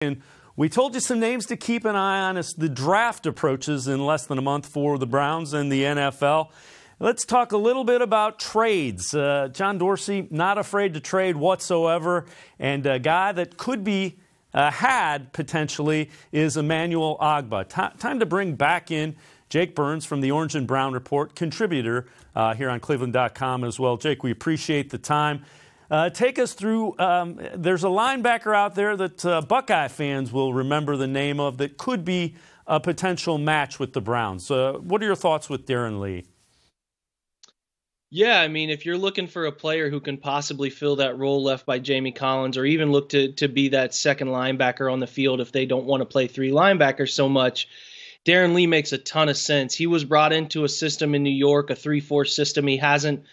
And we told you some names to keep an eye on as the draft approaches in less than a month for the Browns and the NFL. Let's talk a little bit about trades. John Dorsey, not afraid to trade whatsoever. And a guy that could be had potentially is Emmanuel Ogbah. Time to bring back in Jake Burns from the Orange and Brown Report, contributor here on cleveland.com as well. Jake, we appreciate the time. Take us through, there's a linebacker out there that Buckeye fans will remember the name of that could be a potential match with the Browns. What are your thoughts with Darren Lee? Yeah, I mean, if you're looking for a player who can possibly fill that role left by Jamie Collins, or even look to be that second linebacker on the field if they don't want to play three linebackers so much, Darren Lee makes a ton of sense. He was brought into a system in New York, a 3-4 system. He hasn't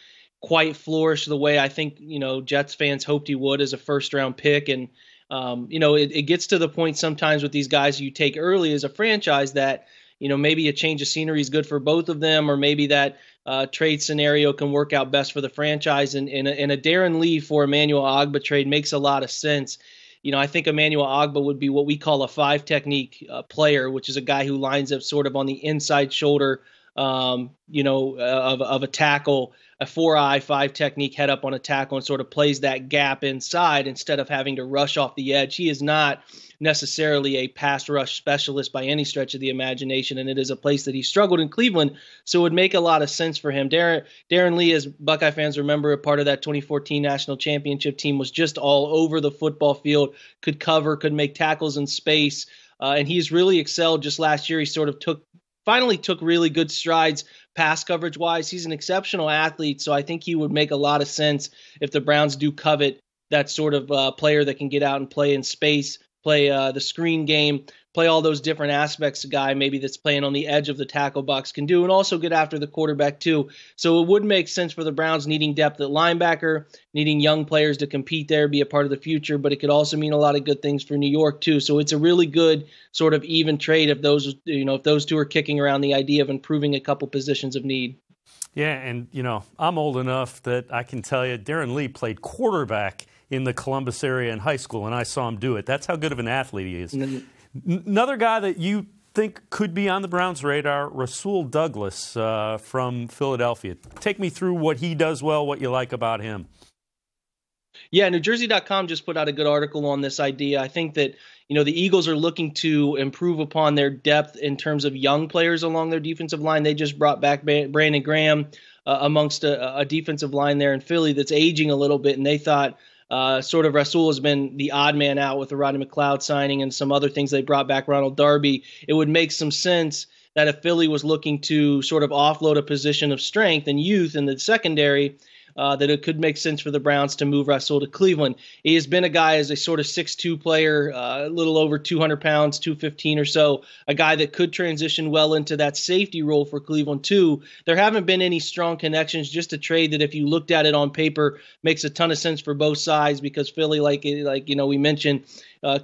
quite flourished the way I think, Jets fans hoped he would as a first-round pick. And, it gets to the point sometimes with these guys you take early as a franchise that, maybe a change of scenery is good for both of them, or maybe that trade scenario can work out best for the franchise. And a Darren Lee for Emmanuel Ogbah trade makes a lot of sense. I think Emmanuel Ogbah would be what we call a 5-technique player, which is a guy who lines up sort of on the inside shoulder, of a tackle, a 4-eye 5-technique head up on a tackle, and sort of plays that gap inside instead of having to rush off the edge. He is not necessarily a pass rush specialist by any stretch of the imagination, and it is a place that he struggled in Cleveland, so it would make a lot of sense for him. Darren Lee, as Buckeye fans remember, a part of that 2014 national championship team, was just all over the football field, could cover, could make tackles in space, and he's really excelled. Just last year, he sort of finally took really good strides pass coverage wise. He's an exceptional athlete, so I think he would make a lot of sense if the Browns do covet that sort of player that can get out and play in space, play the screen game, play all those different aspects a guy maybe that's playing on the edge of the tackle box can do, and also get after the quarterback too. So it would make sense for the Browns needing depth at linebacker, needing young players to compete there, be a part of the future, but it could also mean a lot of good things for New York too. So it's a really good sort of even trade if those two are kicking around the idea of improving a couple positions of need. Yeah, and I'm old enough that I can tell you Darren Lee played quarterback in the Columbus area in high school, and I saw him do it. That's how good of an athlete he is. Another guy that you think could be on the Browns' radar, Rasul Douglas from Philadelphia. Take me through what he does well, what you like about him. Yeah, NewJersey.com just put out a good article on this idea. I think that, the Eagles are looking to improve upon their depth in terms of young players along their defensive line. They just brought back Brandon Graham amongst a defensive line there in Philly that's aging a little bit, and they thought sort of Rasul has been the odd man out with the Rodney McLeod signing and some other things they brought back, Ronald Darby. It would make some sense that if Philly was looking to sort of offload a position of strength and youth in the secondary, that it could make sense for the Browns to move Rasul to Cleveland. He has been a guy as a sort of 6'2 player, a little over 200 pounds, 215 or so, a guy that could transition well into that safety role for Cleveland too. There haven't been any strong connections, just a trade that if you looked at it on paper makes a ton of sense for both sides, because Philly, like we mentioned,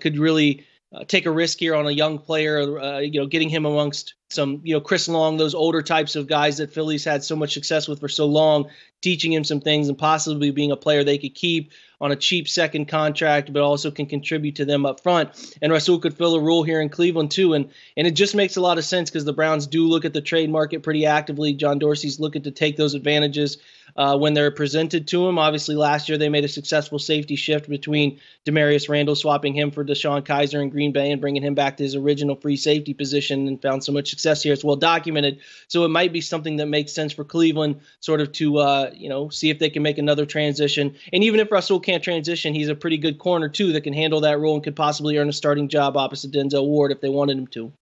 could really take a risk here on a young player, getting him amongst some, Chris Long, those older types of guys that Philly's had so much success with for so long, teaching him some things and possibly being a player they could keep on a cheap second contract, but also can contribute to them up front. And Rasul could fill a role here in Cleveland too. And it just makes a lot of sense because the Browns do look at the trade market pretty actively. John Dorsey's looking to take those advantages when they're presented to him. Obviously, last year they made a successful safety shift between Demarius Randall, swapping him for Deshaun Kaiser in Green Bay and bringing him back to his original free safety position, and found so much success here. It's well documented. So it might be something that makes sense for Cleveland sort of to, see if they can make another transition. And even if Rasul can't transition, he's a pretty good corner too that can handle that role and could possibly earn a starting job opposite Denzel Ward if they wanted him to.